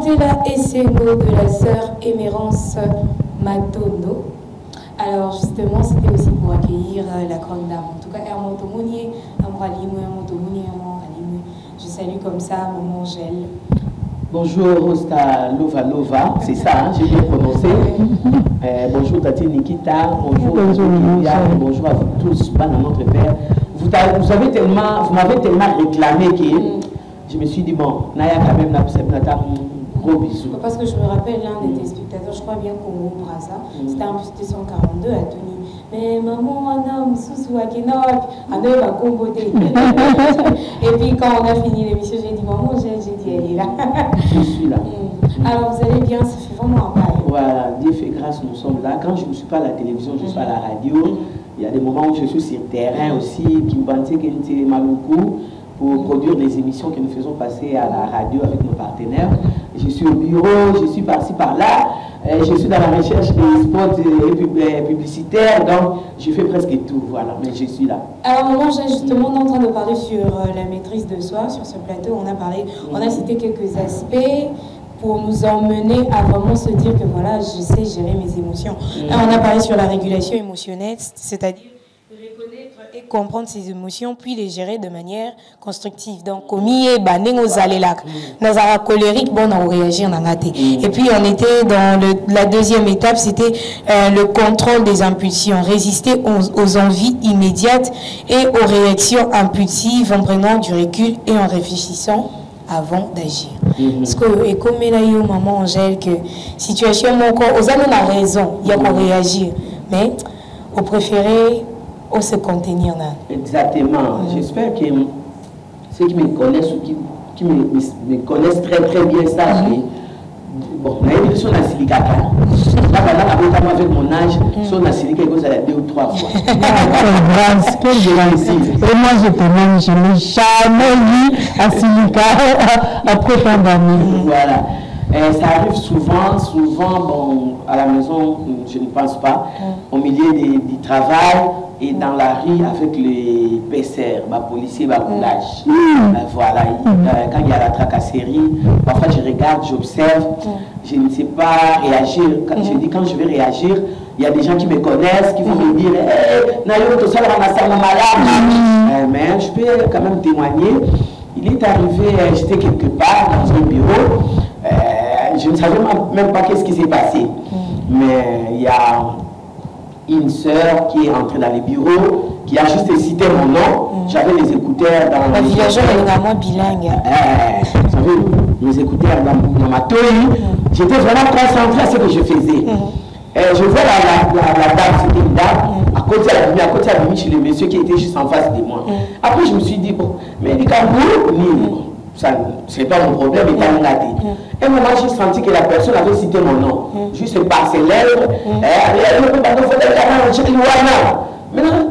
c'était la SMO de la sœur Émérance Matondo. Alors justement, c'était aussi pour accueillir la grande dame. En tout cas, je salue comme ça Maman Angèle. Bonjour Rosta Lova, c'est ça, hein, j'ai bien prononcé. Bonjour Tati Nikita, bonjour bonjour à vous tous, pas dans notre père. Vous m'avez tellement réclamé que je me suis dit, bon, Naya quand même, gros bisous. Parce que je me rappelle l'un des spectateurs, je crois bien Congo Brazza, c'était un bus 242 à Tony. Mais maman, Anna, Moussou, Akenok, Anna va comboter. Et puis quand on a fini l'émission, j'ai dit, maman, j'ai dit, elle est là. Je suis là. Alors vous allez bien, ça fait vraiment un bail. Voilà, Dieu fait grâce, nous sommes là. Quand je ne suis pas à la télévision, je suis à la radio. Il y a des moments où je suis sur le terrain aussi, qui me pensent qu'il y a Maloukou pour produire des émissions que nous faisons passer à la radio avec nos partenaires. Je suis au bureau, je suis par-ci par-là, je suis dans la recherche des spots publicitaires, donc je fais presque tout, voilà, mais je suis là. Alors moi, j'ai justement en train de parler sur la maîtrise de soi, sur ce plateau, on a cité quelques aspects pour nous emmener à vraiment se dire que voilà, je sais gérer mes émotions. Là, on a parlé sur la régulation émotionnelle, c'est-à-dire reconnaître et comprendre ses émotions, puis les gérer de manière constructive. Donc, comme il est dans la colérique, bon, on réagit, on a raté. Et puis, on était dans la deuxième étape, c'était le contrôle des impulsions, résister aux envies immédiates et aux réactions impulsives en prenant du recul et en réfléchissant avant d'agir. Parce que, et comme elle a eu maman Angèle, que situation, mon corps, aux hommes, on a raison, il y a qu'on réagir. Mais, au préféré, on se contenir là. Exactement. J'espère que ceux qui me connaissent ou qui me connaissent très très bien savent que bon, on a une émission dans la silicata. Là, avec mon âge, sur la silicata, ça a 2 ou 3 fois. Et moi, je te demande, je n'ai jamais vu à silica après tant d'années. Voilà. Ça arrive souvent, bon, à la maison, je ne pense pas, au milieu du travail et dans la rue avec les PCR, les policiers, les coulage. Voilà, quand il y a la tracasserie, parfois je regarde, j'observe, je ne sais pas réagir. Quand je dis quand je vais réagir, il y a des gens qui me connaissent, qui vont me dire Nayo, tout ça, on a malade. Mais je peux quand même témoigner. Il est arrivé, j'étais quelque part dans un bureau. Je ne savais même pas qu'est-ce qui s'est passé. Mais il y a une sœur qui est entrée dans les bureaux, qui a juste cité mon nom. J'avais les écouteurs dans... La villageoise est vraiment bilingue. J'avais les écouteurs dans ma toile. J'étais vraiment concentré à ce que je faisais. Je vois la dame, c'était une dame, à côté de la chez le monsieur qui était juste en face de moi. Après, je me suis dit, bon, mais les Cameroun, c'est pas mon problème, il t'a relaté. Et moi, j'ai senti que la personne avait cité mon nom. Juste par ses lèvres. Maintenant,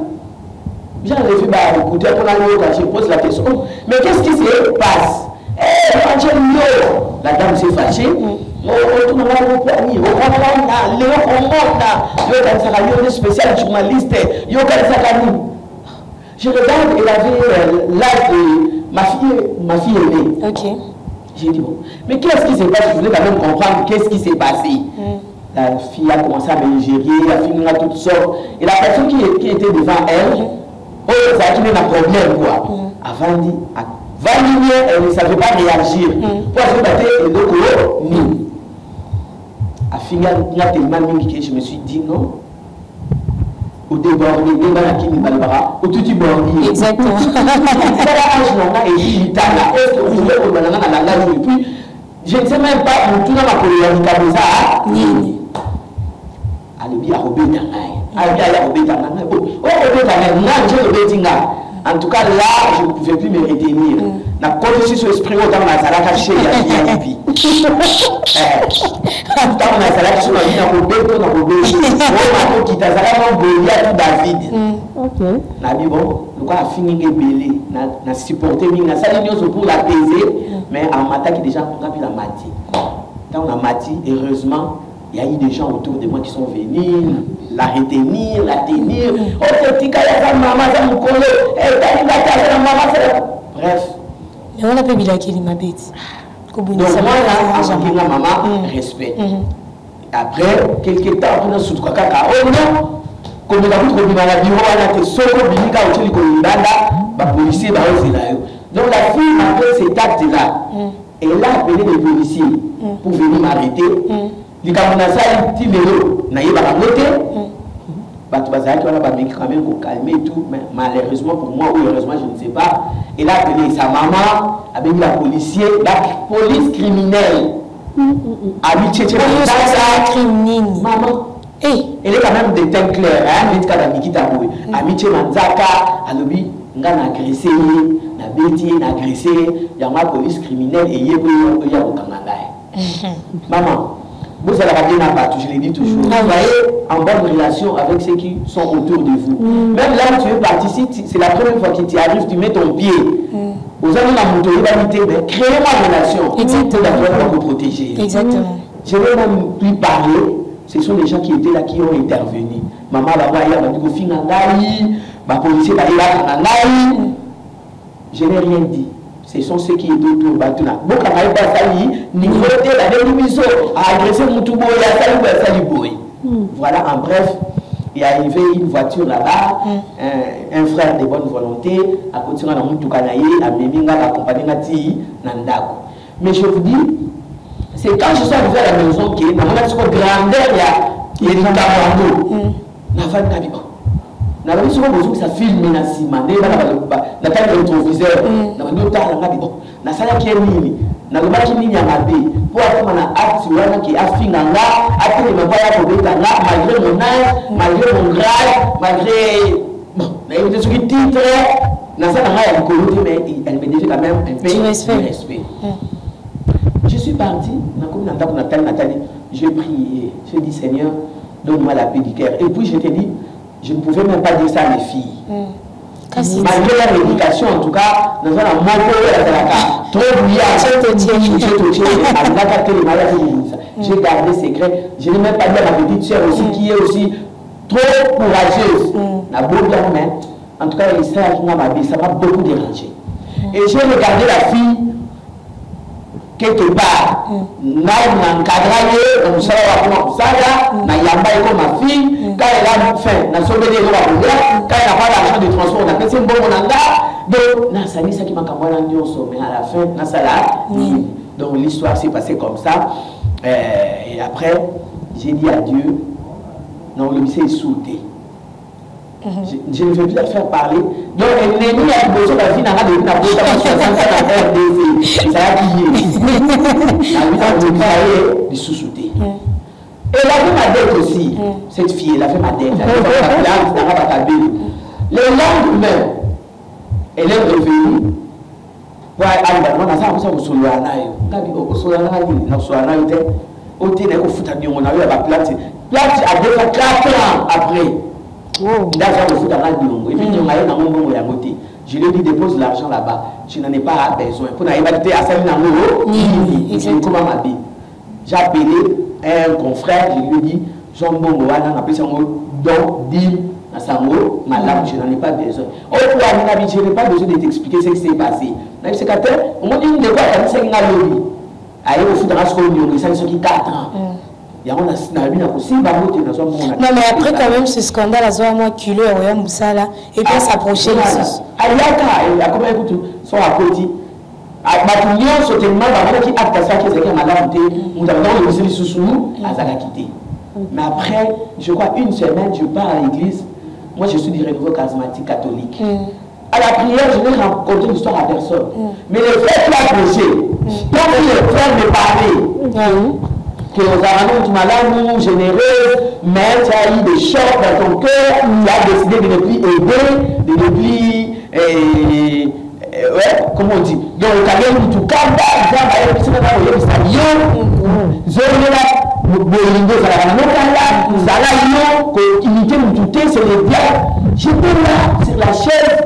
j'ai enlevé l'écouteur pour la je pose la question. Mais qu'est-ce qui se passe? La dame s'est fâchée. Spécial journaliste. Je regarde, elle avait l'âge de ma fille aînée. Ok. J'ai dit, bon, mais qu'est-ce qui s'est passé? Je voulais quand même comprendre qu'est-ce qui s'est passé. La fille a commencé à m'ingérer, la fille a toutes sortes. Et la personne qui était devant elle, ça a été un problème, quoi. Avant dit, elle ne savait pas réagir. Pour se battre, elle ne ni. A fini à tellement que je me suis dit, non. Au débordé, au tout débordé. Exactement. Je ne sais même pas où tout le monde a ça. En tout cas, là, je ne pouvais plus me retenir. La condition sur l'esprit, autant on a ça là caché, il y a pipi. Autant on a ça là caché, on a dit dans le béton, dans le béton. On a dit qu'il y a ça là, David. Ok. On a dit, bon, le quoi a fini de belé, on a supporté, on a salé pour l'apaiser, mais en matin, déjà, on a pu la mati. Quand on a mati, heureusement, il y a eu des gens autour de moi qui sont venus la retenir, la tenir. Oh, c'est petit maman, ça me colle. Bref. Mais on a pas mis la qui ma bête. Donc moi, là, en maman, respect. Après, quelques temps, on a sous quoi caca. Oh non! Comme on a vu qu'on a dit, on a été solo, binica, on a dit qu'on a policier, bah, donc la fille, après cet acte-là, elle a appelé les policiers pour venir m'arrêter. Les camarades, ils disent, n'ayez pas la noter. Bah, tu vas dire qu'on a pas quand même pour calmer et tout, mais malheureusement pour moi, ou heureusement, je ne sais pas, elle a appelé sa maman, avec la policier, la police criminelle. Amitié, maman. Elle est quand même de teint clair, hein, elle est quand même Nikita Boue. Amitié Manzaka, Alobi, n'a agressé, n'a bêti, n'a agressé, il y a ma police criminelle et il y a au Canada. Maman, vous allez regarder la batte, je l'ai dit toujours. Vous voyez, en bonne relation avec ceux qui sont autour de vous. Même là où tu es parti, si c'est la première fois que tu arrives, tu mets ton pied. Aux amis, la moto, mais créez-moi une relation. Exactement. Pour vous protéger. Exactement. Je ne vais même plus parler. Ce sont les gens qui étaient là qui ont intervenu. Maman, la voyage, m'a dit ma policier, je n'ai rien dit. Ce sont ceux qui étaient autour de Batuna. Bon, quand on a pas sali, niveau de la démission, à agresser mon tout beau, il y a sali boy. Voilà, en bref, il y a arrivé une voiture là-bas, un frère de bonne volonté, à côté de la Moutoukanaye, à Méminga, accompagné Nati, Nandako. Mais je vous dis, c'est quand je suis arrivé à la maison qui est dans la grandeur, il y a des camarades. La femme n'a dit pas. N'a pas dit souvent que ça filme, n'a pas de rétroviseur. N'a pas dit bon. N'a pas dit n'a pas dit n'y a pas de pour avoir un acte qui a fini là, après ne pas y avoir malgré mon âge, malgré mon grade, malgré bon, mais ce qui titre, n'a pas de mais elle me dit quand même un peu de respect. Je suis parti, j'ai prié, j'ai dit Seigneur, donne-moi la paix du cœur. Et puis je t'ai dit, je ne pouvais même pas dire ça à mes filles. Malgré la médication, en tout cas, nous avons un trop j'ai gardé secret. Je n'ai même pas dit à ma petite soeur aussi, qui est aussi trop courageuse. En tout cas, ça m'a beaucoup dérangé. Et j'ai regardé la fille quelque part, n'a encadré, on sait comment ça n'a yamba comme ma fille, quand elle a faim, n'a sauvé les lois, quand elle n'a pas d'argent de transport, on a fait un bon monanga, donc, n'a ça qui m'a camoué mais à la fin, n'a ça là, donc l'histoire s'est passée comme ça, et après, j'ai dit à Dieu, non, le lycée est sauté. Je ne veux plus la faire parler. Donc, elle n'est pas besoin de la vie, n'a pas de la bouche, ça a crié. Elle sous-sauté. Et elle a fait ma dette aussi. Cette fille, elle a fait ma dette. Elle a fait ma dette. Le lendemain, elle est revenue. Ouais, on a ça, on a ça, on a deux fois 4 ans après. Je lui ai dit dépose l'argent là-bas. Je n'en ai pas besoin. Pour n'aller pas à comment m'habiller. J'ai appelé un confrère, je lui ai dit Jean Bongo, on a appelé ça donc dit à Sango, madame, je n'en ai pas besoin. Oh, je n'ai pas besoin de t'expliquer ce qui s'est passé. C'est qu'à terre, on m'a dit de quoi c'est une lobby. Allez au foot dans la seconde, ça qui 4 ans. Non, mais après, quand même, ce scandale a joué moi culé au Moussala et puis s'approcher les sous. Il y a comment écoute, sont à côté. À Batoulion, c'est tellement qui acte ça qui est que madame, nous avons aussi les sous-sous, à Zaka quitté. Mais après, je crois, une semaine, je pars à l'église. Moi, je suis du renouveau charismatique catholique. À la prière, je n'ai raconté l'histoire à personne. Mais le frère qui a prêché, quand le frère me parlait, que aux Arabes, tu m'as l'amour généreux, mais tu as eu des chocs dans ton cœur, tu as décidé de ne plus aider, de ne plus. Ouais, comment on dit? Donc, tu as eu tout cas, tu as eu tout ça, j'étais là sur la chaise.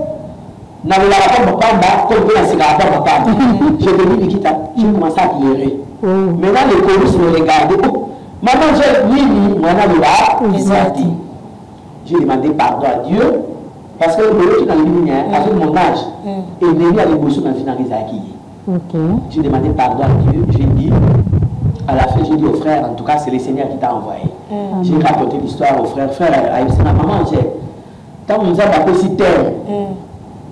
Je devais Nikita, j'ai commencé à pleurer. Maintenant, les chorus me regardaient. Maman, j'ai demandé pardon à Dieu parce que le qui dans le avec mon âge, et venu à l'émotion dans le final des acquis. J'ai demandé pardon à Dieu. J'ai dit, à la fin, j'ai dit au frère, en tout cas, c'est le Seigneur qui t'a envoyé. J'ai raconté l'histoire au frère. Frère, c'est ma maman, quand on nous a tapé si terre,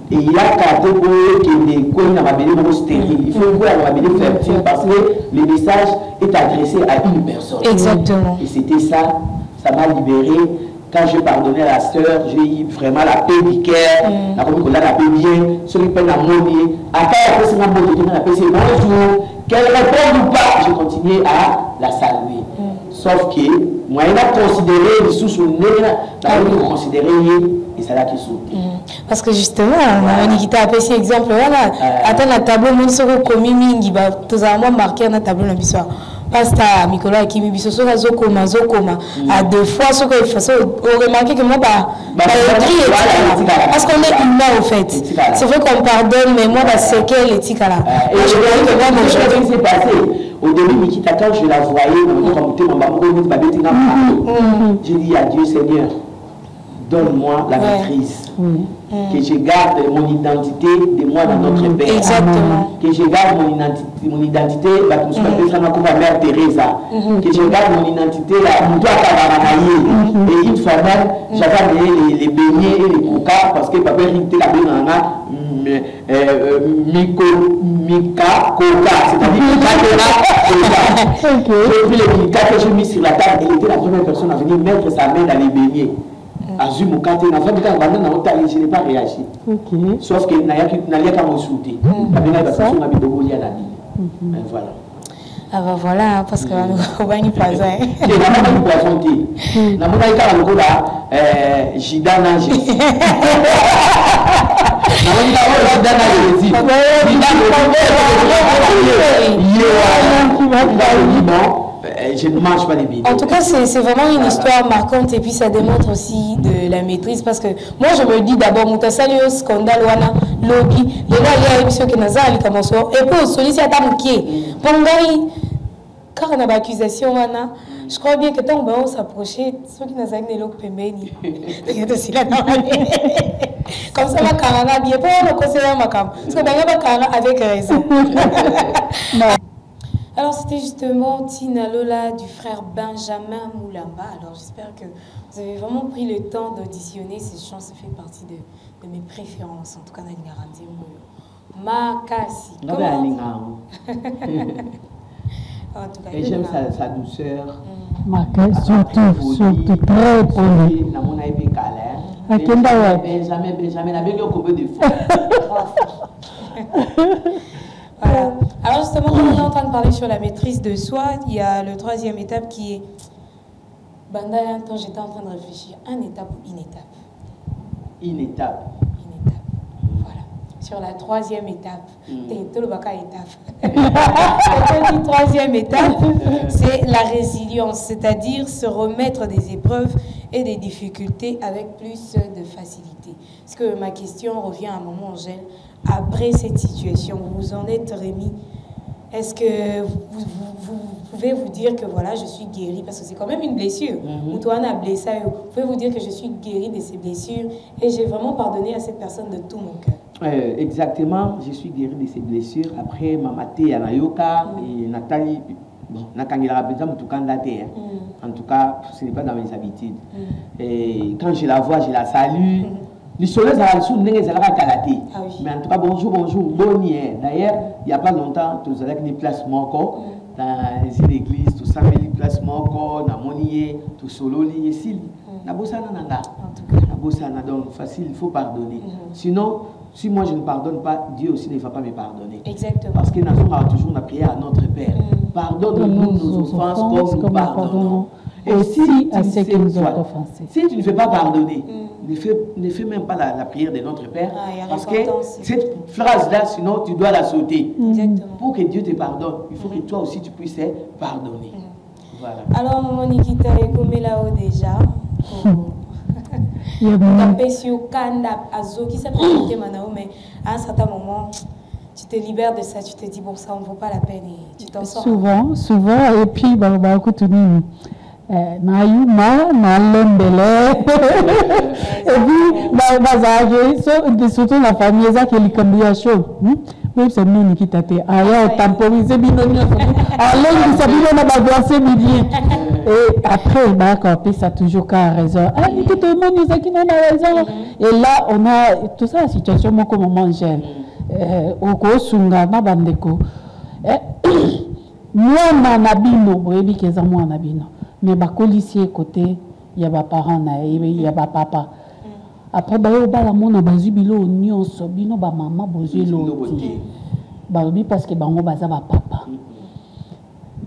et il a carté pour que des coins dans ma béné stérile. Il faut voir ma béné fertile parce que le message est adressé à une personne. Exactement. Et c'était ça, ça m'a libéré. Quand je pardonnais à la sœur, j'ai eu vraiment la paix du cœur, la paix bien, ceux qui peuvent la monnaie. Après, c'est ma bonne, la paix, c'est bonjour. Qu'elle réponde ou pas, je continuais à la saluer. Sauf que moi, il a considéré les sous-souvenir, il a considéré et c'est là qui saute. Parce que justement, on a apprécié exemple. Voilà, attends, le tableau, nous sommes commis, tous les marqué dans le tableau, Pasta, Nicolas, qui me dit Zokoma. À deux fois, ce que je fais, on remarque que moi, parce qu'on est humain, au fait. C'est vrai qu'on pardonne, mais moi, c'est quelle éthique là. Et je vois que moi, ce qui s'est passé, au début, Nikita, quand je la voyais, j'ai dit à Dieu, Seigneur, donne-moi la maîtrise. Que je garde mon identité de moi dans notre Père. Exactement. Que je garde mon identité, ma mère Teresa. Que je garde mon identité, et une fois même, j'avais amené les beignets et les coca parce que papa était la Mika Coca, c'est-à-dire j'ai pris les Mika que j'ai mis sur la table, elle était la première personne à venir mettre sa main dans les beignets. Je n'ai pas réagi. Sauf que je n'allais pas me souter. Voilà. Ah bah voilà, parce que on va y passer. Je n'ai pas de poisson. Je n'ai pas de Gidana. Je ne mange pas des bidons. En tout cas, c'est vraiment une histoire marquante et puis ça démontre aussi de la maîtrise parce que moi je me dis d'abord, Moutassalio, scandale, wana, lobby, les gars, il y a une chose qui n'a pas commencé. Et puis, celui-ci a tamouké. Pongai, car on a l'accusation, wana, je crois bien que tant qu'on s'approcher, ceux qui n'ont pas de l'eau pémeni. Comme ça, ma carana, bien, pour le conseiller ma cam. Parce que ben, ma carana avec raison. Alors, c'était justement Tina Lola du frère Benjamin Moulamba. Alors, j'espère que vous avez vraiment pris le temps d'auditionner ces chants. Ça fait partie de mes préférences. En tout cas, dans les garanties. Makasi. Et j'aime sa douceur. Makasi, surtout très poli. Benjamin, avec un copain de fois. Voilà. Alors justement, quand on est en train de parler sur la maîtrise de soi, il y a le troisième étape qui est... Banda, un temps, j'étais en train de réfléchir. Un étape ou une étape? Une étape. Une étape. Voilà. Sur la troisième étape. Tout le baka étape. La troisième étape, c'est la résilience, c'est-à-dire se remettre des épreuves et des difficultés avec plus de facilité. Parce que ma question revient à un moment, Angèle. Après cette situation, vous vous en êtes remis. Est-ce que vous pouvez vous dire que voilà, je suis guérie? Parce que c'est quand même une blessure. Vous pouvez vous dire que je suis guérie de ces blessures et j'ai vraiment pardonné à cette personne de tout mon cœur. Exactement, je suis guérie de ces blessures. Après, Mamate Anayoka et Nathalie, bon, en tout cas, ce n'est pas dans mes habitudes. Et quand je la vois, je la salue. Les soleils, mais en tout cas, bonjour, bonjour. D'ailleurs, il n'y a pas longtemps, tu as des placements encore dans l'église, tout ça, des placements encore, dans mon nier, tout solo, ici. Donc, facile, il faut pardonner. Sinon, si moi je ne pardonne pas, Dieu aussi ne va pas me pardonner. Exactement. Parce que nous avons toujours la prière à notre Père. Pardonne-nous nos offenses comme nous pardonnons. Et si à ceux qui nous ont offensés. Si tu ne fais pas pardonner, ne fais même pas la prière de notre Père. Parce que cette phrase-là, sinon tu dois la sauter. Pour que Dieu te pardonne, il faut que toi aussi tu puisses pardonner. Voilà. Alors, maman Nikita, comme là-haut déjà. Mais à un certain moment, tu te libères de ça, tu te dis, bon, ça ne vaut pas la peine et tu t'en sors. Souvent, et puis, Naïma, Nalembele, et puis, surtout la famille, ça qui est le chaud. Oui, c'est nous qui t'attendons. Alors, temporiser binonio. Alors, ça vient dans ma verset biblique. Et après, d'accord, puis ça toujours qu'à raison. Ah, tout le monde nous a qui n'a raison. Et là, on a tout ça, la situation, moi, comme on mange. Au cours, sunga, ma bandeko. Moi, on a bino, vous voyez que c'est moi, on a bino. Mais ma policier côté, il y a ma parent, il y a ma papa. Après, bah, au bas, la monde a basu bilo, nion, sobino, bah, maman, bosé l'autre. Bah, oui, parce que bah, on va ma papa.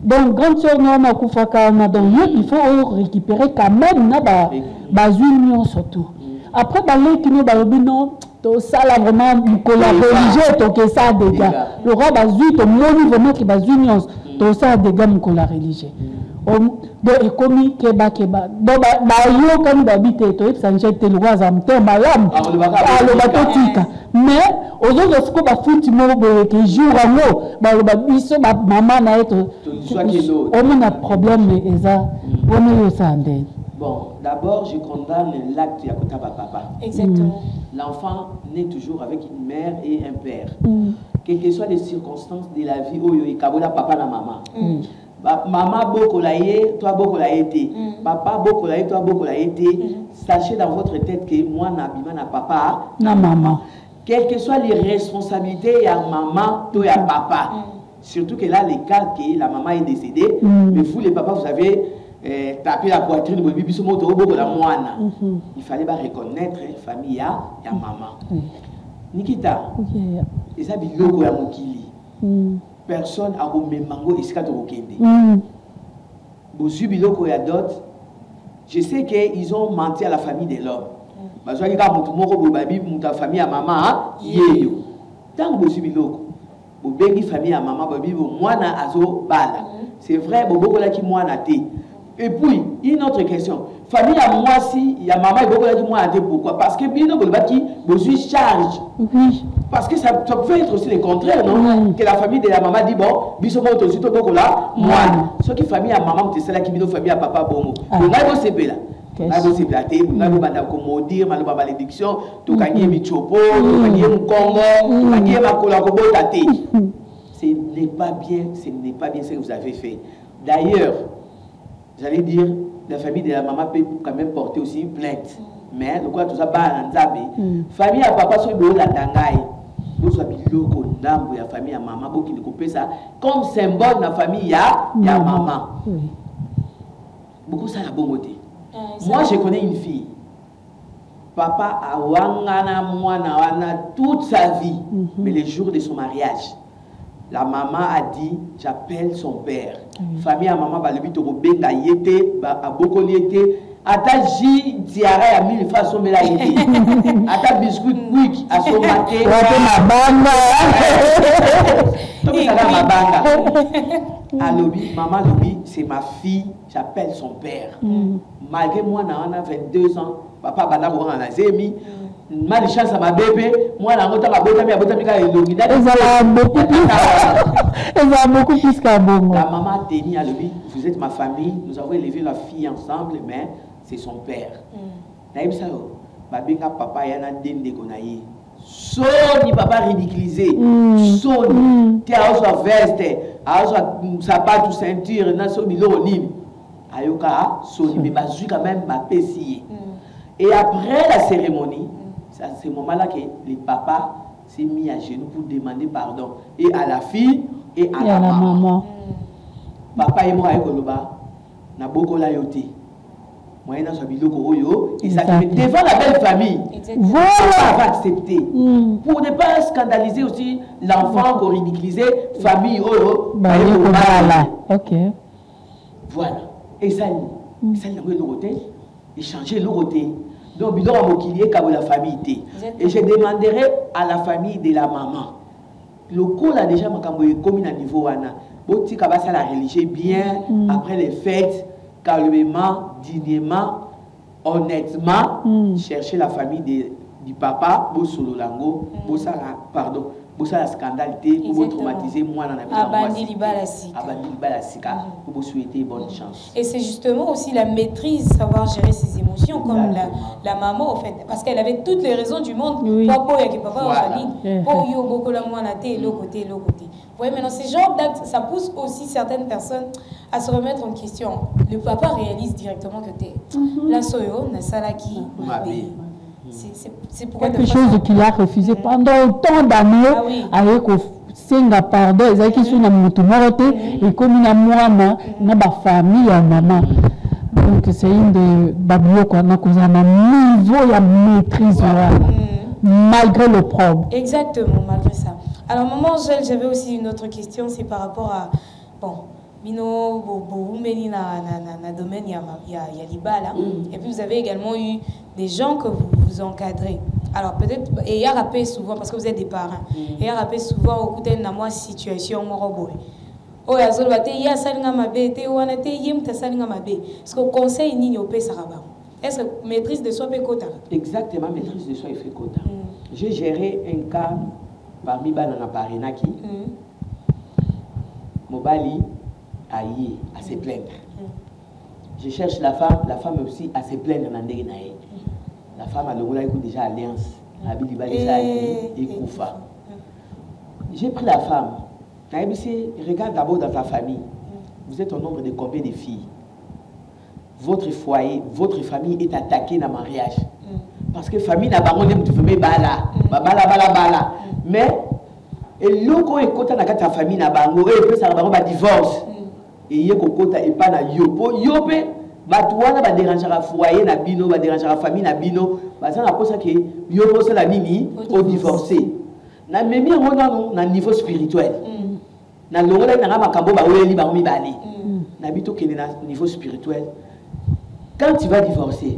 Donc, grande soeur, nous, on a koufaka, on a donc, il faut récupérer quand même, na, bah, basu, nion, surtout. Après, bah, les qui nous, bah, non, tout ça, là, vraiment, qu'on a religieux, tout que ça, des gars. Le roi, basu, tout le monde, vraiment, qui basu, nion, tout ça, des gars, qu'on a religieux. Donc, comme keba donc yo comme d'habitude to ça jette le roi zamte malam le bateau tika mais aujourd'hui ce qu'on va foutre mo que jour en ba biso ba maman na eto on a problème et ça on est ça ndé. Bon, d'abord je condamne l'acte ya kotaba papa. Exactement. L'enfant naît toujours avec une mère et un père. Quelles que soient les circonstances de la vie oyo ikabola papa na maman. Maman bokolaye, toi bokolaye té. Papa bokolaye, toi bokolaye té. Sachez dans votre tête que moi n'abima na papa, na maman. Quelles que soient les responsabilités, à maman, toi à papa. Surtout que là, les cas que la maman est décédée, mais vous les papas, vous avez tapé la poitrine, il fallait pas reconnaître la famille à maman. Nikita, et ça, il y a mokili. Personne a remis mango et skat au kende. Je sais qu'ils ont menti à la famille de l'homme. Parce que la famille à maman, tant que vous avez famille à maman, c'est vrai, et puis, une autre question. Famille à moi, si il y a maman et pourquoi? Parce que vous charge. Parce que ça peut être aussi le contraire, non? Que la famille de la maman dit bon, bisomo to sito boko là, moi. Ce qui famille à maman, c'est celle qui vient famille à papa bongo. On a beau CP là. On a beau CP là, on a beau banda commodir, malba malédiction, to gagner bichopo, to gagner Congo, to gagner ma kolakobo tate. Ce n'est pas bien, ce n'est pas bien ce que vous avez fait. D'ailleurs, j'allais dire, la famille de la maman peut quand même porter aussi une plainte. Mais le quoi tout ça ba nzabe. Famille à papa so bo la dangai. Vous avez biloko ndambo ya famille à maman pour qu'il coupe ça comme symbole de la famille à maman. Beaucoup ça la bonté. Moi je connais une fille. Papa a wangana mwana wana toute sa vie, mais le jour de son mariage, la maman a dit j'appelle son père. Famille à maman ba le bito ko benga yete ba aboko yete. Ata ji diarrhée à 1000 fois son méla yete. Ata biscuit quick à son maté. Ma banda. Tout ça là ma banda. À lobby, maman lobby, c'est ma fille, j'appelle son père. Malgré moi on a 22 ans, papa banda ko na zemi. Malchance à ma bébé, moi la ngota ma bota mi abota mi ka lobby. Elle va beaucoup plus qu'à bon. La maman a tenu à lobby, vous êtes ma famille, nous avons élevé la fille ensemble, mais c'est son père. Naïm Sao, Babinga papa yana dende konaï. Soni papa ridiculisé. Soni. Tu as aussi veste, as aussi sapato, ceinture, na so bilo nini. Ayoka Soni, mais bazu quand même ma pessie. Et après la cérémonie, c'est à ce moment-là que les papas s'est mis à genoux pour demander pardon. Et à la fille et à la maman. Papa et moi, na boko la yoté. Et ça devant la belle famille, voilà, va accepter. Pour ne pas scandaliser aussi l'enfant qu'on ridiculisait, famille, voilà. Ok. Voilà. Et ça, ça le côté, et changer le côté. Donc, il y a un la famille. Et je demanderai à la famille de la maman. Le coup là déjà, comme à niveau, la religion bien, après les fêtes, calmement, dignement, honnêtement, chercher la famille du papa, Bosolo Lango, pardon, ça, scandale, pour vous traumatiser, moi, dans la vie. Abandi Libala Sika. Abandi Libala Sika. Pour vous souhaiter bonne chance. Et c'est justement aussi la maîtrise, savoir gérer ses émotions, comme la maman, en fait. Parce qu'elle avait toutes les raisons du monde. Papa, il y a papa en famille. Pour yo, beaucoup la moitié, l'autre côté, l'autre côté. Vous voyez, maintenant, ces genres d'actes, ça pousse aussi certaines personnes à se remettre en question. Le papa réalise directement que t'es la soyo, na salaki, c'est pourquoi quelque chose qu'il a refusé pendant autant d'années avec senga pardon ezaki sur na mutu morote et comme na mwana na ba famille ya maman. Donc c'est une de babio quoi na koza na niveau ya maîtrise malgré le problème. Exactement, malgré ça. Alors maman Angèle, j'avais aussi une autre question, c'est par rapport à bon Bino, Boumeni na domaine, il y a Libala. Et puis vous avez également eu des gens que vous encadrez. Alors peut-être, et il y a rappelé souvent, parce que vous êtes des parents, et il y a rappelé souvent au côté de la situation, oh, il y a des salinga mabé, ou on a des yim ta salinga mabé. Parce que conseil ni au pays saraba. Est-ce que maîtrise de soi fait quota? Exactement, maîtrise de soi il fait quota. J'ai géré un cas parmi Banana Parinaki. Mobali aïe à se plaindre. Je cherche la femme aussi à se plaindre dans des naïs. La femme a le déjà alliance. Et Koufa. J'ai pris la femme. Regarde d'abord dans ta famille. Vous êtes au nombre de combien de filles? Votre foyer, votre famille est attaquée dans le mariage. Parce que famille n'a pas de bala. Mais et l'autre est côté de ta famille n'a pas de divorce. Et il y a kokota et pas na yopo batouana ba déranger la foyer na bino ba déranger la famille na bino ba ça na posa que yopo c'est la nini au divorcé na memi on na niveau spirituel na longola na makambo ba weli ba mi bali na bito kene na niveau spirituel. Quand tu vas divorcer,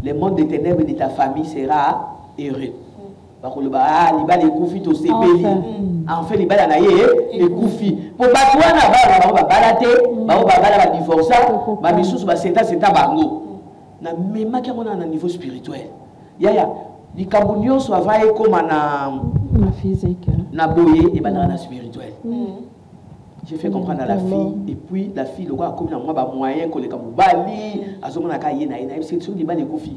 le monde des ténèbres de ta famille sera heureux. Enfin, les balles et koufi. Pour batouana, divorcer, c'est un bango. Na même qui on a un niveau spirituel. Yaya, les Camerounais sont availlés comme na physique. Na boye et banana spirituel. J'ai fait comprendre à la fille, et puis la fille, le roi a commis à moi moyen que les Camerounais, à ce moment-là, il y a c'est sur les balles et koufi.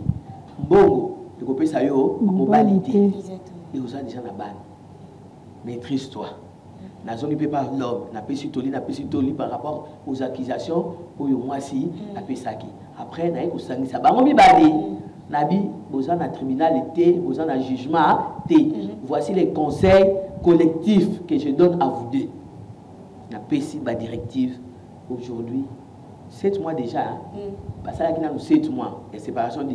Bongo. Le coupé ça yo mobilité et aux gens déjà na ban maîtrise-toi na zone peut pas l'homme na pesitoli par rapport aux accusations au yo moi si na pesaki après na ko sangisa bango mibali na bi boza na tribunal été boza na jugement té voici les conseils collectifs que je donne à vous deux na pesi ba directive aujourd'hui 7 mois déjà, ça là qui a 7 mois, la séparation de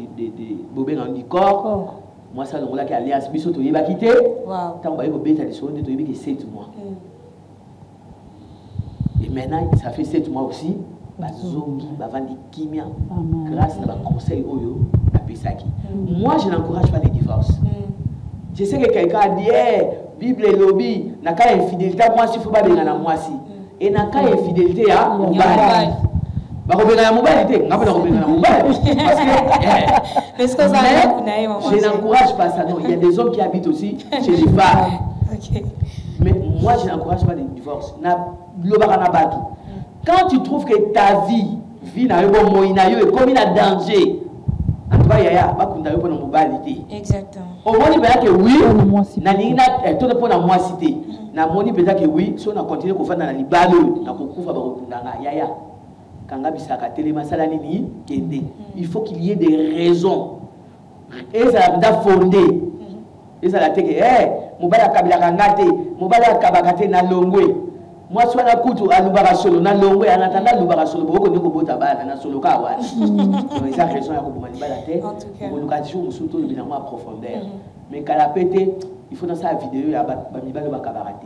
Bobé dans le corps. Moi, ça, donc là, qui a alliance, biso to yeba quitter. Tant que Bobé t'as des choses, tu yeba que 7 mois. Et maintenant, ça fait 7 mois aussi. Bazongi, bavandi kimia, grâce à la conseil oyo, la pesaki. Moi, je n'encourage pas les divorces. Je sais que quelqu'un a dit, Bible et lobby, n'a qu'à infidélité, moi, s'il faut pas bien à moi si. Et n'a qu'à infidélité à mon bal. Je n'encourage pas ça. Non, il y a des hommes qui habitent aussi chez les femmes. Mais moi, je n'encourage pas les divorces. Quand tu trouves que ta vie est comme il a danger, en tout cas, il y a une mobilité. Exactement. Au moins, il peut que oui, tout le monde a moi cité. Il peut que oui, si on a continué à faire dans la libalo, il faut qu'il y ait des raisons. Et ça va fonder. Et ça va dire que, Mobala Kabila Kangate, Mobala Kabakate na Longwe. Moi, soit la couture à Lubara Solo, na Longwe, en attendant Lubara Solo, beaucoup de Botaba, na Solo Kawa. Donc, ça raison à Koumani Balate. Pour l'occasion, on surtout le bilan en profondeur. Mais quand la pété, il faut dans sa vidéo, il y a Bamibalo Bakabarate.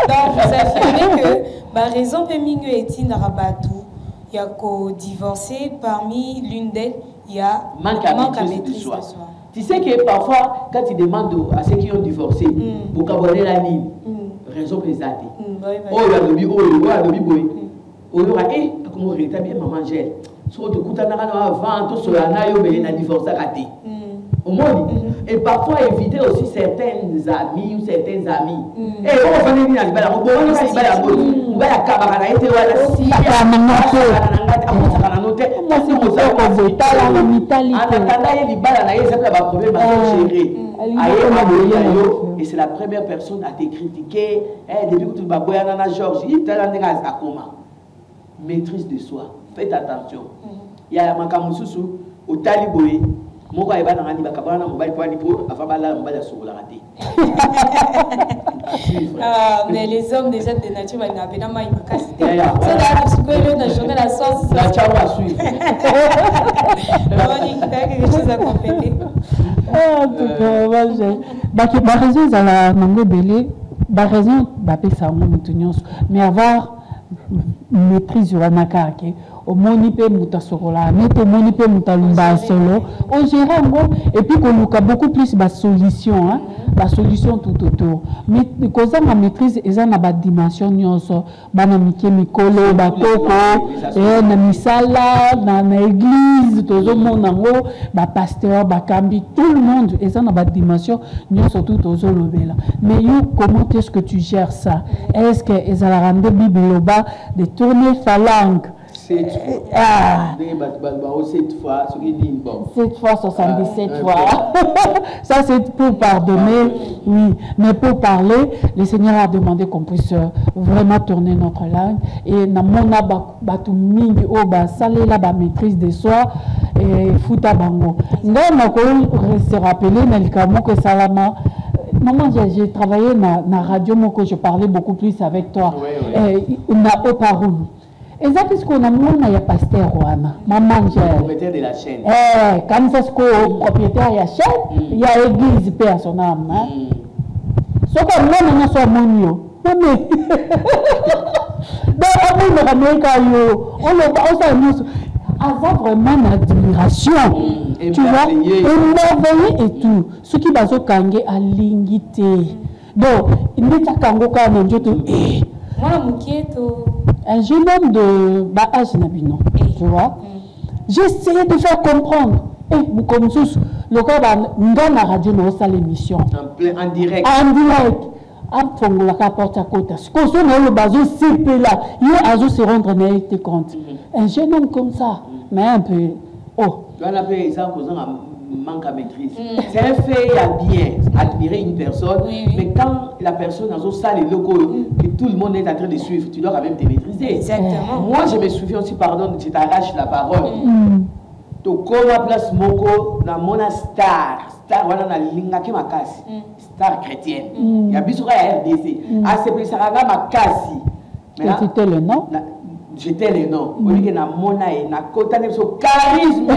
Donc, vous affirmez que la raison pour laquelle il y a Rabatou, il y a qu'au divorcer, parmi l'une d'elles, il y a manque à maîtrise de soi. Tu sais que parfois, quand tu demandes à ceux qui ont divorcé, pour qu'abonner la ligne, raison présentée. Oh, il y a lobby, oh, il y a lobby, boy. Oh, il y a comment rétablir maman Angèle. Soit tu coûtes un avant, tout cela, il y a divorce à rater. Au monde. Et parfois éviter aussi certains amis ou certains amis. Et comment on fait des libala, on va et c'est la première personne à te critiquer. Depuis que tu vas boire dans la Georges, maîtrise de soi. Faites attention. Il y a un Makamususu au Taliboé. Mais les hommes déjà de nature, ils n'avaient pas mal c'est là la journée la sauce. La tchao à suivre. Quelque chose à compléter. En tout cas, ma raison est à la mango belé, ma raison est ça mais avoir maîtrise sur la nakake. Au monipe mutasorola, mais au monipe mutalumba solo, au gérango, et puis qu'on a beaucoup plus de solutions, hein, la solution tout autour. Mais quand on maîtrise, ils ont une dimension, nyonso, banamike mikolo, batoko, na misala, na église, tout le monde en haut, pasteur, bakambi, tout le monde, ils ont une dimension, nyonso tout autour le mais you, comment est-ce que tu gères ça? Est-ce que ils ont la rendre Bible de tourner phalange? 7 fois, 77 fois. Ça, c'est pour pardonner, oui. Mais pour parler, le Seigneur a demandé qu'on puisse vraiment tourner notre langue. Et dans mon abatumingi, salé la maîtrise de soi, et fouta bango. Nous se rappeler, que Salama. Maman, j'ai travaillé dans la radio, je parlais beaucoup plus avec toi. On a au parole. Et ça, qu'est-ce qu'on a mis, il y a pasteur, maman, propriétaire de la chaîne. Quand c'est ce propriétaire de la chaîne, il y a l'église, paix à son âme. Ce qu'on a, on a son monio. Mais, on a vraiment une admiration. Tu vois, émerveillé et tout. Ce qui va se kange à l'ingité. Donc, il n'est pas kango quand on dit tout. Un jeune homme de âge Nabino, tu vois. J'ai essayé de faire comprendre. Et comme tous, le corps va la radio dans l'émission. En direct. En direct. Après, la porte à côté. Ce qu'on a le bazou, c'est là. Il a se rendre compte. Un jeune homme comme ça, mais un peu. Oh. Tu as appelé ça manque à maîtrise. C'est un fait, il y a bien admirer une personne, mais quand la personne dans une salle et locaux, que tout le monde est en train de suivre, tu dois quand même te maîtriser. Exactement. Moi, je me souviens aussi, pardon, je t'arrache la parole. Donc, comme la place Moko, dans mon star, voilà, dans l'ingaki makasi, star chrétienne. Il y a bisouka à RDC. À ce prix, ça va makasi. C'était le nom? J'étais le nom. On dit que na mona et na kota ne so charisme.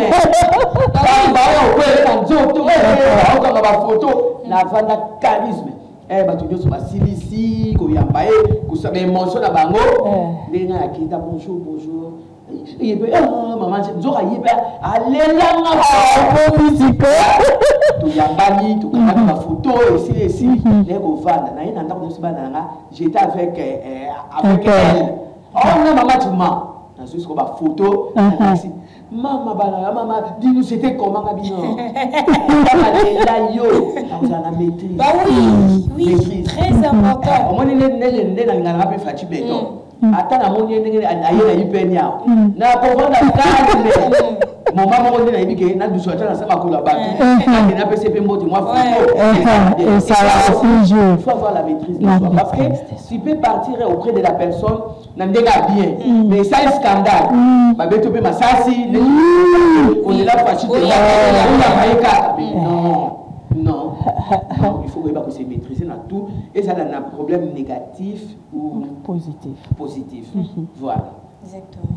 Photo na vanda charisme. Bato nyoso basilisi ko yamba ko sa émotion na bango. Lenga ya kita bonjour. Maman, nzoka yiba alelanga ko musique. To yambani to kamata photo ici nego vanda na ina ndako nyoso bana nga j'étais avec elle. Oh non, maman, tu mens. Dans ce qu'on va photo, maman, dis-nous c'était comment, Gabino. Bah oui, très important. On est né dans le Fati Béton. Attends, on est né à Yipenia. N'a pas mon maman on dit que na du soir na sama kola batu na PCP moti moi et ça il faut avoir la maîtrise de soi parce que tu peux partir auprès de la personne na ndega bien mais ça est scandale ba beto pe masasi on est là pour acheter non il faut que se maîtriser dans tout et ça a un problème négatif ou positif voilà. Exactement.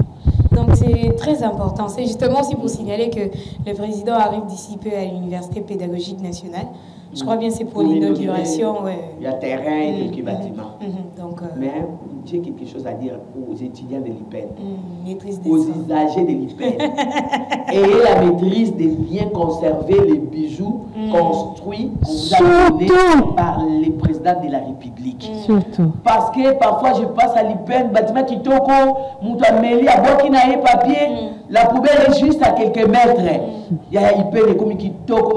Donc c'est très important. C'est justement aussi pour signaler que le président arrive d'ici peu à l'Université pédagogique nationale. Je crois bien que c'est pour l'inauguration. Il y a terrain et quelques bâtiments. Donc, mais j'ai quelque chose à dire aux étudiants de l'IPEN, aux usagers de l'IPEN. Ayez la maîtrise de bien conserver les bijoux construits par les présidents de la République. Surtout. Parce que parfois je passe à l'IPEN, bâtiment qui toko, moutameli, à Bokina et papier. La poubelle est juste à quelques mètres. Il y a Ipel et comme qui toque.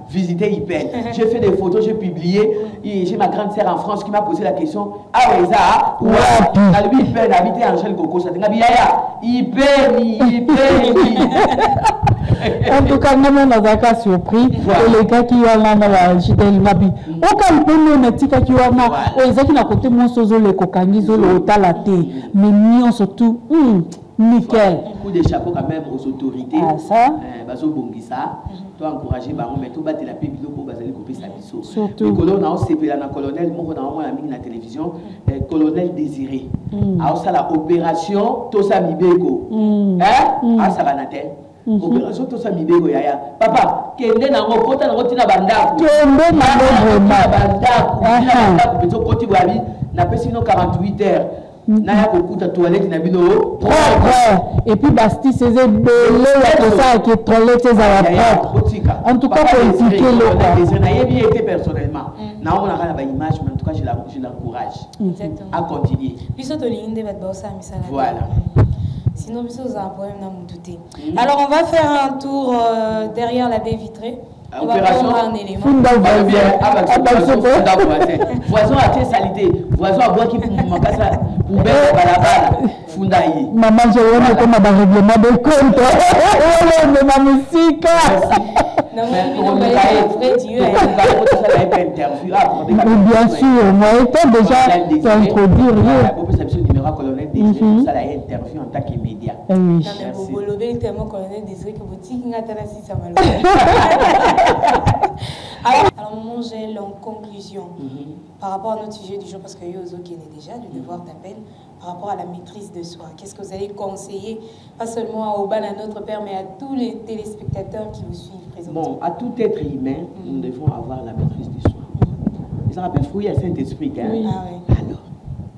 Visiter Ipel. J'ai fait des photos, j'ai publié. J'ai ma grande sœur en France qui m'a posé la question. Ah ouais, ça, ouais. Lui, Ipel habité Angèle Coco. Ça t'engabe, Ipel. En tout cas, nous avons surpris. Et les gars qui ont là, j'étais mabi. Aucun peu de tika qui ont là. Ils ont qui côté mon sozo le cocagne, le talate, mais nous surtout, nickel. Coup de chapeau quand même aux autorités. Ah ça. Bazo Bongisa. Toi encourager baron, mais toi battre la paix vidéo pour baser couper sa biso. Surtout. Le colonel on s'est payé la colonel, moi on a mis la télévision, colonel Désiré. Alors ça la opération Tosa Mibeko. Ah ça va natel. Opération Tosa Mibeko yaya. Papa, kende na ngokota na ngotina bandako. Kende na bandako. Bandako beto koti wabi na pesi no 48 heures. Naya kokuta toilette na bino et puis Basti c'est belé tout ça qui toilette à la propre. En tout cas pour impliquer le na yebi été personnellement na on a la image mais en tout cas je l'encourage à continuer. Voilà. Sinon, nous avons un problème dans mon douté. Alors, on va faire un tour derrière la baie vitrée. On va prendre un élément. Voisin à tes salité. Voisin à bois qui pour poubelle balabala. Fundaï. Maman, je vais comme un règlement de compte. Oh, mais ma musique. Bien sûr, moi, étant déjà introduire. Colonel Désiré, ça l'a interview en tant que média. Oui. Vous levez tellement colonel Désiré que vous dites qu'il y a ça alors, mon gel en conclusion, par rapport à notre sujet du jour, parce que Yozo qui est déjà du devoir d'appel, par rapport à la maîtrise de soi, qu'est-ce que vous allez conseiller, pas seulement à Obal, à notre père, mais à tous les téléspectateurs qui vous suivent présentement? Bon, à tout être humain, nous devons avoir la maîtrise de soi. Ça rappelle fouiller à Saint-Esprit. Hein? Oui. Ah, oui. Alors,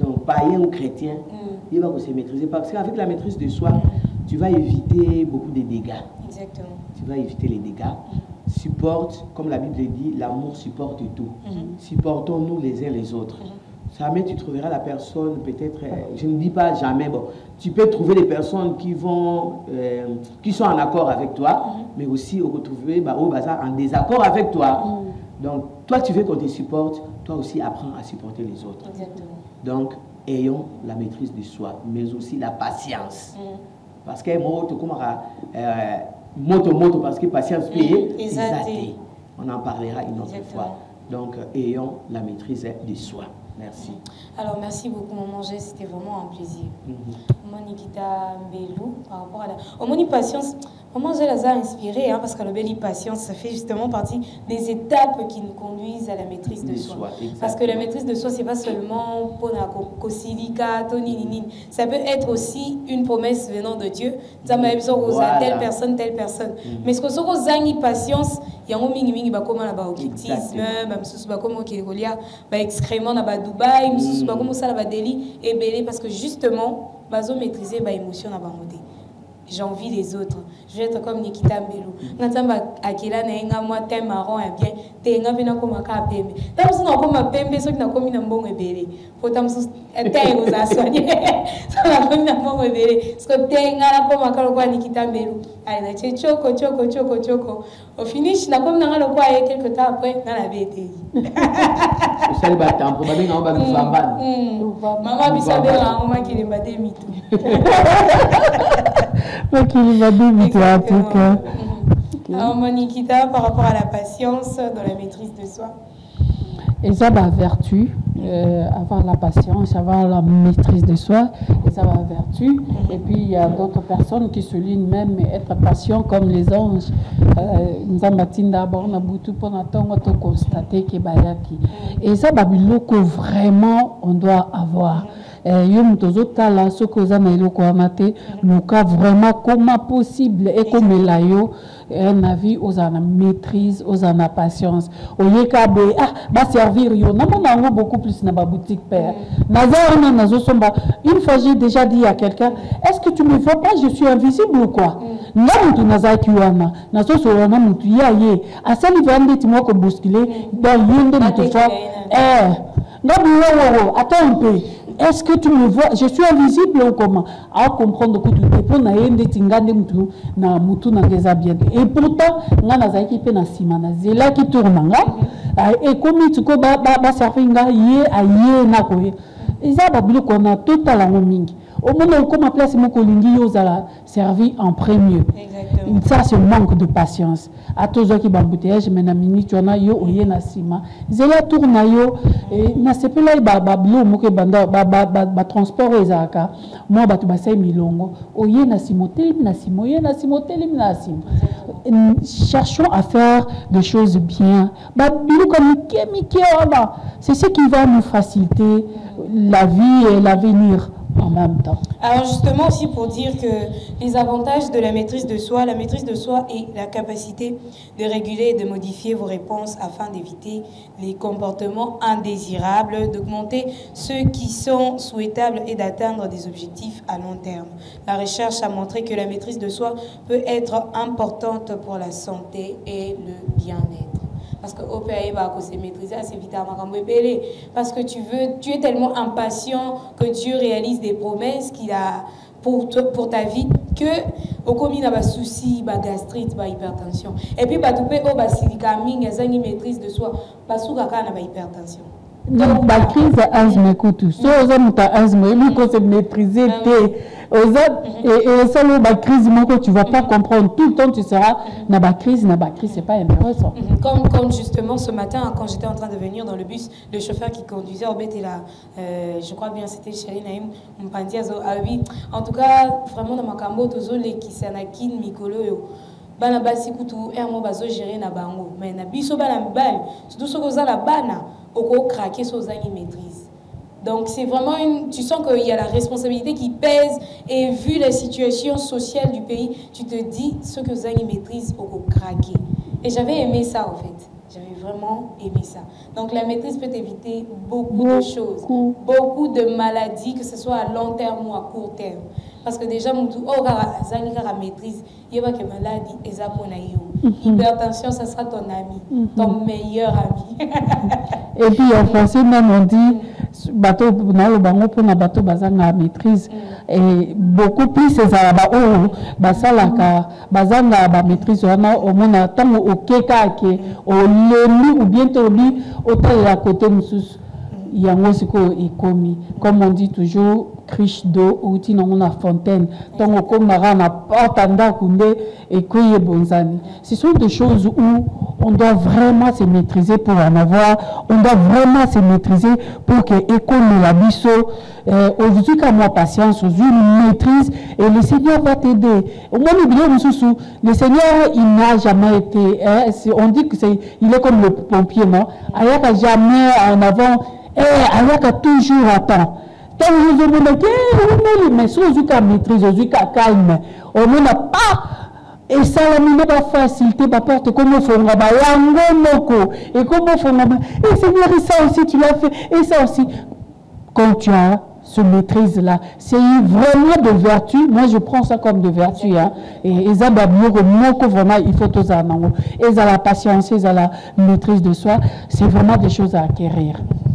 donc, païen ou chrétien, il va se maîtriser. Parce qu'avec la maîtrise de soi, tu vas éviter beaucoup de dégâts. Exactement. Tu vas éviter les dégâts. Supporte, comme la Bible dit, l'amour supporte tout. Supportons-nous les uns les autres. Jamais tu trouveras la personne, peut-être, je ne dis pas jamais, bon, tu peux trouver des personnes qui sont en accord avec toi, mais aussi retrouver en désaccord avec toi. Donc, toi, tu veux qu'on te supporte, toi aussi apprends à supporter les autres. Exactement. Donc, ayons la maîtrise de soi, mais aussi la patience. Parce que moto, parce que patience payée, on en parlera une autre fois. Donc, ayons la maîtrise de soi. Merci. Alors, merci beaucoup, Maman G. C'était vraiment un plaisir. Maman Nikita Mbelou, par rapport à la... Au moins, patience, Maman G les a inspirés, parce que la belle patience, ça fait justement partie des étapes qui nous conduisent à la maîtrise de soi. Parce que la maîtrise de soi, c'est pas seulement pour la kosilika, toni. Ça peut être aussi une promesse venant de Dieu. Ça m'a besoin telle personne. Mais ce que ce que vous patience, il y a un mingi comme la occultisme, comme excrément na Dubaï, comme ça la Delhi et belé parce que justement, bazo maîtriser ba émotion na bango. J'envie les autres. Je vais être comme Nikita Mbelou. Natamba akila na enga moi thème marron et bien tenga vena comme ka pembe. Tamsu na comme pembe so na comme na mbongo ebele. Faut tamsu tenga za soigner. Ça na comme na mbongo ebele. Parce que tenga na comme ka lokwa Nikita Mbelou. Allez na choko. Au finish na comme na lokwa et quelque temps après na la BTI. C'est le bâton pour babi na ba famba. Maman bisabe na ngoma ki le bade mitu. Ok, il va bien vite en tout cas. Alors, Nikita, par rapport à la patience dans la maîtrise de soi. Et ça va vertu, avoir la patience, avoir la maîtrise de soi, et ça va vertu. Et puis il y a d'autres personnes qui soulignent même être patient comme les anges. Nous avons d'abord pour constater que bayaki. Et ça va vraiment on doit avoir. Yom tozota la sokoza na iloko amate luka vraiment comment possible et comme layo un avis aux en maîtrise aux en patience oyeka be ba servir yo na mona beaucoup plus na ba boutique père nazar na nazo somba une fois j'ai déjà dit à quelqu'un est-ce que tu me vois pas je suis invisible ou quoi na mutu nazar kiwana nazo so na mutu yaye asali vande timo ko bousculer dans yende mutu fa attends un peu est-ce que tu me vois? Je suis invisible ou comment? À comprendre que tu es pour naïende tingande mutu na mutu na ngeza bien. Et pourtant, nga na zaki pe na simana zela qui tourne nga. Et comme tu ko ba servir nga yé a yé na ko. Isa ba bilo ko na total en mingi. Au moment où comme place mon kolingi yo zala servi en premier. Exactement. Ça c'est manque de patience. À tous ceux qui bambouteillage mais na minute on a yo oyé na sima. Zela tourne yo et na sepela ba bilo mo ke banda ba transport ezaka. Moi ba tu ba sai milongo oyé na simotel na simo oyé na simotel na simo. Cherchons à faire des choses bien. Ba bilo comme c'est ce qui va nous faciliter la vie et l'avenir. En même temps. Alors justement aussi pour dire que les avantages de la maîtrise de soi est la capacité de réguler et de modifier vos réponses afin d'éviter les comportements indésirables, d'augmenter ceux qui sont souhaitables et d'atteindre des objectifs à long terme. La recherche a montré que la maîtrise de soi peut être importante pour la santé et le bien-être. Parce que au pays va se maîtriser assez vite parce que tu es tellement impatient que Dieu réalise des promesses qu'il a pour ta vie que au commis n'a pas souci, ba gastrite, ba hypertension. Et puis ba toupé au basilicaming, yazangi maîtrise de soi, ba soukaka na ba hypertension. Donc la crise asthme écoute, so oza muta asthme, lui qu'on se maîtriser et ça la crise moi que tu vas pas comprendre tout le temps tu seras na ba crise c'est pas intéressant. Comme justement ce matin quand j'étais en train de venir dans le bus, le chauffeur qui conduisait au bête là, je crois bien c'était Chéri Naïm Mpandiazo Abi. En tout cas vraiment dans makambo tozo les qui sanakin mikolo yo. Bana basi kutu ermo bazo gérer na bango mais na biso bana mbal surtout ce que ça la bana au craquer sur zani maîtrise. Donc c'est vraiment tu sens qu'il y a la responsabilité qui pèse et vu la situation sociale du pays, tu te dis ce que zani maîtrise au craquer. Et j'avais aimé ça en fait. J'avais vraiment aimé ça. Donc la maîtrise peut éviter beaucoup de choses, beaucoup de maladies, que ce soit à long terme ou à court terme. Parce que déjà, zani kara maîtrise, il y a que maladie, hypertension, ça sera ton ami, ton meilleur ami. Et puis en français même on dit bateau na le bango pour na bateau bazanga maîtrise et beaucoup plus ces araba o basalaka bazanga ba maîtrise wana au mona tango okeka ke o lemi ou bien to li autant à côté mususu yango siko ekomi comme on dit toujours criche d'eau ou ti on a fontaine tango komara na portanda kunde et koye bonzani. Ce sont des choses où on doit vraiment se maîtriser pour en avoir, on doit vraiment se maîtriser pour que école la biso aujourd'hui qu'à moi patience, aujourd'hui une maîtrise et le Seigneur va t'aider. Au moins le Seigneur il n'a jamais été on dit que il est comme le pompier non, ayaka jamais en avant et ayaka toujours à temps. Tant que je me dis mais si on maîtrise, on calme, on n'a pas. Et ça, la pas facilité, pas porte comment faut et comment faut et Seigneur, ça aussi tu l'as fait, et ça aussi. Quand tu as ce maîtrise là, c'est vraiment de vertu. Moi, je prends ça comme de vertu. Hein. Et ça, vraiment, il faut tout ça. Et ça, la patience, et ça, la maîtrise de soi, c'est vraiment des choses à acquérir.